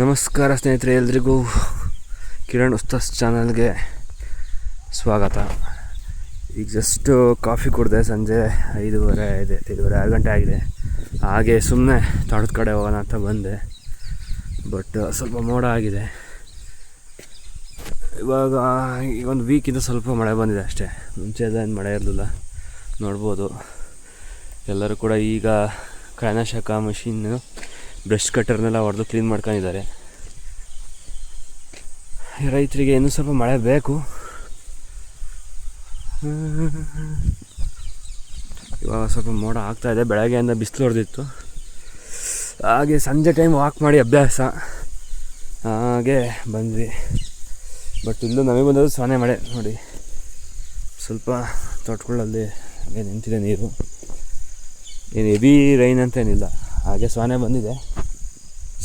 ನಮಸ್ಕಾರ ಸ್ನೇಹಿತರೆ, ಎಲ್ರಿಗೂ ಕಿರಣ್ ಉಸ್ತಾಸ್ ಚಾನಲ್ಗೆ ಸ್ವಾಗತ. ಈಗ ಜಸ್ಟು ಕಾಫಿ ಕುಡಿದೆ. ಸಂಜೆ 5:30 ಇದೆ, 5:30 ಗಂಟೆ ಆಗಿದೆ. ಹಾಗೆ ಸುಮ್ಮನೆ ತೋಟದ ಕಡೆ ಹೋಗೋಣ ಅಂತ ಬಂದೆ. ಬಟ್ ಸ್ವಲ್ಪ ಮೋಡ ಆಗಿದೆ. ಇವಾಗ ಈಗ ಒಂದು ವೀಕಿಂದ ಸ್ವಲ್ಪ ಮಳೆ ಬಂದಿದೆ ಅಷ್ಟೇ. ಮುಂಚೆ ಏನು ಮಳೆ ಇರಲಿಲ್ಲ. ನೋಡ್ಬೋದು ಎಲ್ಲರೂ ಕೂಡ ಈಗ ಕಳೆನಾಶಕ ಮಷೀನು ಬ್ರಷ್ ಕಟ್ಟರ್ನೆಲ್ಲ ಹೊಡೆದು ಕ್ಲೀನ್ ಮಾಡ್ಕೊಂಡಿದ್ದಾರೆ. ರೈತರಿಗೆ ಇನ್ನೂ ಸ್ವಲ್ಪ ಮಳೆ ಬೇಕು. ಇವಾಗ ಸ್ವಲ್ಪ ಮೋಡ ಆಗ್ತಾಯಿದೆ. ಬೆಳಗ್ಗೆಯಿಂದ ಬಿಸಿಲು ಹೊಡೆದಿತ್ತು. ಹಾಗೆ ಸಂಜೆ ಟೈಮ್ ವಾಕ್ ಮಾಡಿ ಅಭ್ಯಾಸ, ಹಾಗೆ ಬಂದ್ವಿ. ಬಟ್ ಇಲ್ಲೂ ನಮಗೆ ಬಂದದ್ದು ಸೊನೆ ಮಳೆ ನೋಡಿ. ಸ್ವಲ್ಪ ತೋಟಗಳಲ್ಲಿ ಹಾಗೆ ನಿಂತಿದೆ ನೀರು. ಏನು ಹೆವಿ ರೈನ್ ಅಂತೇನಿಲ್ಲ, ಹಾಗೆ ಸೊನೆ ಬಂದಿದೆ.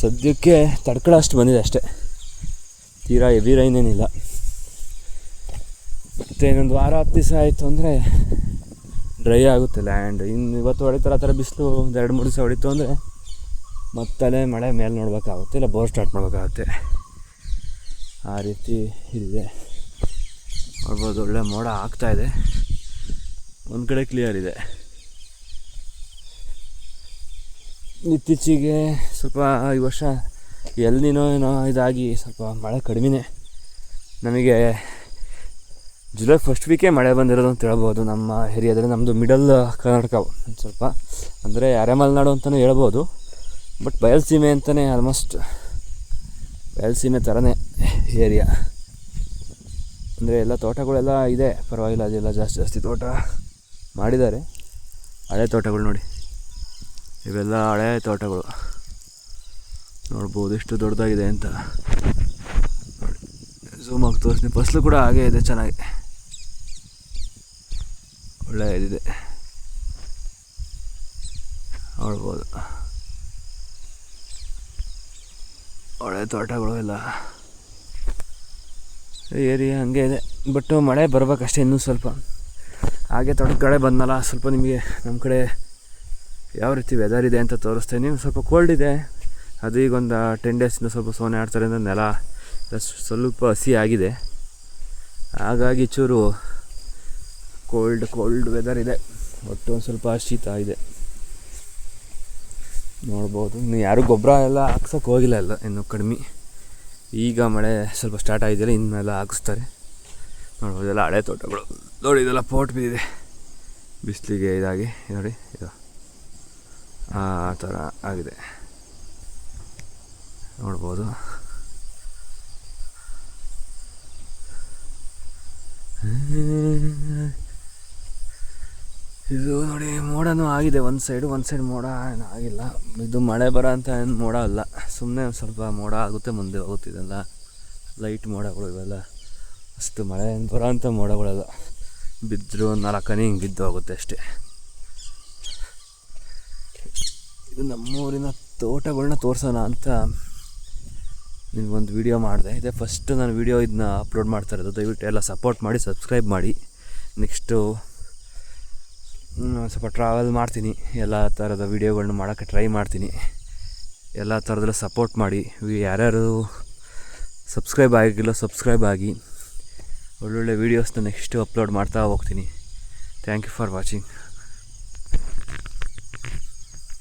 ಸದ್ಯಕ್ಕೆ ತಡ್ಕೊಳ್ಳೋಷ್ಟು ಬಂದಿದೆ ಅಷ್ಟೇ, ತೀರಾ ಹೆವಿ ರೈನ್ ಏನಿಲ್ಲ. ಮತ್ತು ಇನ್ನೊಂದು ವಾರ 10 ದಿವಸ ಆಯಿತು ಅಂದರೆ ಡ್ರೈ ಆಗುತ್ತೆ ಲ್ಯಾಂಡ್. ಇನ್ನು ಇವತ್ತು ಹೊಡಿತಾರೆ ಆ ಥರ ಬಿಸಿಲು ಒಂದು 2-3 ದಿವಸ ಹೊಡಿತು ಅಂದರೆ ಮತ್ತಲೇ ಮಳೆ ಮೇಲೆ ನೋಡಬೇಕಾಗುತ್ತೆ, ಇಲ್ಲ ಬೋರ್ ಸ್ಟಾರ್ಟ್ ಮಾಡಬೇಕಾಗುತ್ತೆ. ಆ ರೀತಿ ಇದೆ. ನೋಡ್ಬೋದು ಒಳ್ಳೆ ಮೋಡ ಆಗ್ತಾಯಿದೆ. ಒಂದು ಕಡೆ ಕ್ಲಿಯರ್ ಇದೆ. ಇತ್ತೀಚೆಗೆ ಸ್ವಲ್ಪ ಈ ವರ್ಷ ಎಲ್ನಿನೋ ಏನೋ ಇದಾಗಿ ಸ್ವಲ್ಪ ಮಳೆ ಕಡಿಮೆನೇ. ನಮಗೆ ಜುಲೈ ಫಸ್ಟ್ ವೀಕೇ ಮಳೆ ಬಂದಿರೋದು ಅಂತ ಹೇಳ್ಬೋದು ನಮ್ಮ ಏರಿಯಾದಲ್ಲಿ. ನಮ್ಮದು ಮಿಡಲ್ ಕರ್ನಾಟಕ ಒಂದು ಸ್ವಲ್ಪ, ಅಂದರೆ ಅರೆಮಲೆನಾಡು ಅಂತಲೇ ಹೇಳ್ಬೋದು. ಬಟ್ ಬಯಲುಸೀಮೆ ಅಂತಲೇ, ಆಲ್ಮೋಸ್ಟ್ ಬಯಲುಸೀಮೆ ಥರನೇ ಏರಿಯಾ. ಅಂದರೆ ಎಲ್ಲ ತೋಟಗಳೆಲ್ಲ ಇದೆ, ಪರವಾಗಿಲ್ಲ. ಅದೆಲ್ಲ ಜಾಸ್ತಿ ತೋಟ ಮಾಡಿದ್ದಾರೆ. ಹಳೆ ತೋಟಗಳು ನೋಡಿ, ಇವೆಲ್ಲ ಹಳೆ ತೋಟಗಳು. ನೋಡ್ಬೋದು ಎಷ್ಟು ದೊಡ್ಡದಾಗಿದೆ ಅಂತ. ನೋಡಿ, ಝೂಮ್ ಆಗಿ ತೋರಿಸ್ತೀನಿ. ಫಸಲು ಕೂಡ ಹಾಗೇ ಇದೆ, ಚೆನ್ನಾಗಿ ಒಳ್ಳೆ ಇದಿದೆ, ನೋಡ್ಬೋದು. ಒಳ್ಳೆ ತೋಟಗಳು ಎಲ್ಲ ಏರಿಯಾ ಹಂಗೆ ಇದೆ. ಬಟ್ ಮಳೆ ಬರ್ಬೇಕಷ್ಟೇ ಇನ್ನೂ ಸ್ವಲ್ಪ. ಹಾಗೆ ತೋಟದ ಕಡೆ ಬಂದಲ್ಲ, ಸ್ವಲ್ಪ ನಿಮಗೆ ನಮ್ಮ ಕಡೆ ಯಾವ ರೀತಿ ವೆದರ್ ಇದೆ ಅಂತ ತೋರಿಸ್ತೇನೆ. ನೀವು ಸ್ವಲ್ಪ ಕೋಲ್ಡ್ ಇದೆ. ಅದು ಈಗ ಒಂದು 10 ಡೇಸಿಂದ ಸ್ವಲ್ಪ ಸೋನೆ ಆಡ್ತಾರೆ ಅಂದರೆ ನೆಲ ಸ್ವಲ್ಪ ಹಸಿ ಆಗಿದೆ. ಹಾಗಾಗಿ ಚೂರು ಕೋಲ್ಡ್ ವೆದರ್ ಇದೆ. ಒಟ್ಟು ಒಂದು ಸ್ವಲ್ಪ ಶೀತ ಇದೆ. ನೋಡ್ಬೋದು. ಇನ್ನು ಯಾರೂ ಗೊಬ್ಬರ ಎಲ್ಲ ಹಾಕ್ಸೋಕೆ ಹೋಗಿಲ್ಲ, ಎಲ್ಲ ಇನ್ನೂ ಕಡಿಮೆ. ಈಗ ಮಳೆ ಸ್ವಲ್ಪ ಸ್ಟಾರ್ಟ್ ಆಗಿದೆಯಲ್ಲ, ಇನ್ನೆಲ್ಲ ಹಾಕಿಸ್ತಾರೆ. ನೋಡ್ಬೋದು ಎಲ್ಲ ಹಳೆ ತೋಟಗಳು ನೋಡಿ. ಇದೆಲ್ಲ ಪೋಟ್ ಬಿದ್ದಿದೆ ಬಿಸಿಲಿಗೆ ಇದಾಗಿ. ನೋಡಿ ಇದು ಆ ಥರ ಆಗಿದೆ, ನೋಡ್ಬೋದು. ಇದು ನೋಡಿ ಮೋಡನೂ ಆಗಿದೆ. ಒಂದು ಸೈಡ್ ಮೋಡ ಏನು ಆಗಿಲ್ಲ. ಇದು ಮಳೆ ಬರೋ ಅಂತ ಏನು ಮೋಡ ಅಲ್ಲ, ಸುಮ್ಮನೆ ಒಂದು ಸ್ವಲ್ಪ ಮೋಡ ಆಗುತ್ತೆ, ಮುಂದೆ ಹೋಗುತ್ತೆ. ಇದೆಲ್ಲ ಲೈಟ್ ಮೋಡಗಳು ಇವೆಲ್ಲ. ಅಷ್ಟು ಮಳೆ ಏನು ಬರೋ ಅಂಥ ಮೋಡಗಳೆಲ್ಲ. ಬಿದ್ದರೂ 4 ಹನಿ ಹಿಂಗೆ ಬಿದ್ದು ಹೋಗುತ್ತೆ ಅಷ್ಟೇ. ಇದು ನಮ್ಮೂರಿನ ತೋಟಗಳನ್ನ ತೋರಿಸೋಣ ಅಂತ ನಿಮ್ಗೊಂದು ವೀಡಿಯೋ ಮಾಡಿದೆ. ಇದೇ ಫಸ್ಟ್ ನಾನು ವೀಡಿಯೋ ಇದನ್ನ ಅಪ್ಲೋಡ್ ಮಾಡ್ತಾ ಇರೋದು. ದಯವಿಟ್ಟು ಎಲ್ಲ ಸಪೋರ್ಟ್ ಮಾಡಿ, ಸಬ್ಸ್ಕ್ರೈಬ್ ಮಾಡಿ. ನೆಕ್ಸ್ಟು ಸ್ವಲ್ಪ ಟ್ರಾವೆಲ್ ಮಾಡ್ತೀನಿ, ಎಲ್ಲ ಥರದ ವೀಡಿಯೋಗಳನ್ನ ಮಾಡೋಕ್ಕೆ ಟ್ರೈ ಮಾಡ್ತೀನಿ. ಎಲ್ಲ ಥರದಲ್ಲೂ ಸಪೋರ್ಟ್ ಮಾಡಿ. ಯಾರ್ಯಾರು ಸಬ್ಸ್ಕ್ರೈಬ್ ಆಗಿಲ್ಲ ಸಬ್ಸ್ಕ್ರೈಬ್ ಆಗಿ. ಒಳ್ಳೊಳ್ಳೆ ವೀಡಿಯೋಸ್ನ ನೆಕ್ಸ್ಟು ಅಪ್ಲೋಡ್ ಮಾಡ್ತಾ ಹೋಗ್ತೀನಿ. Thank you for watching.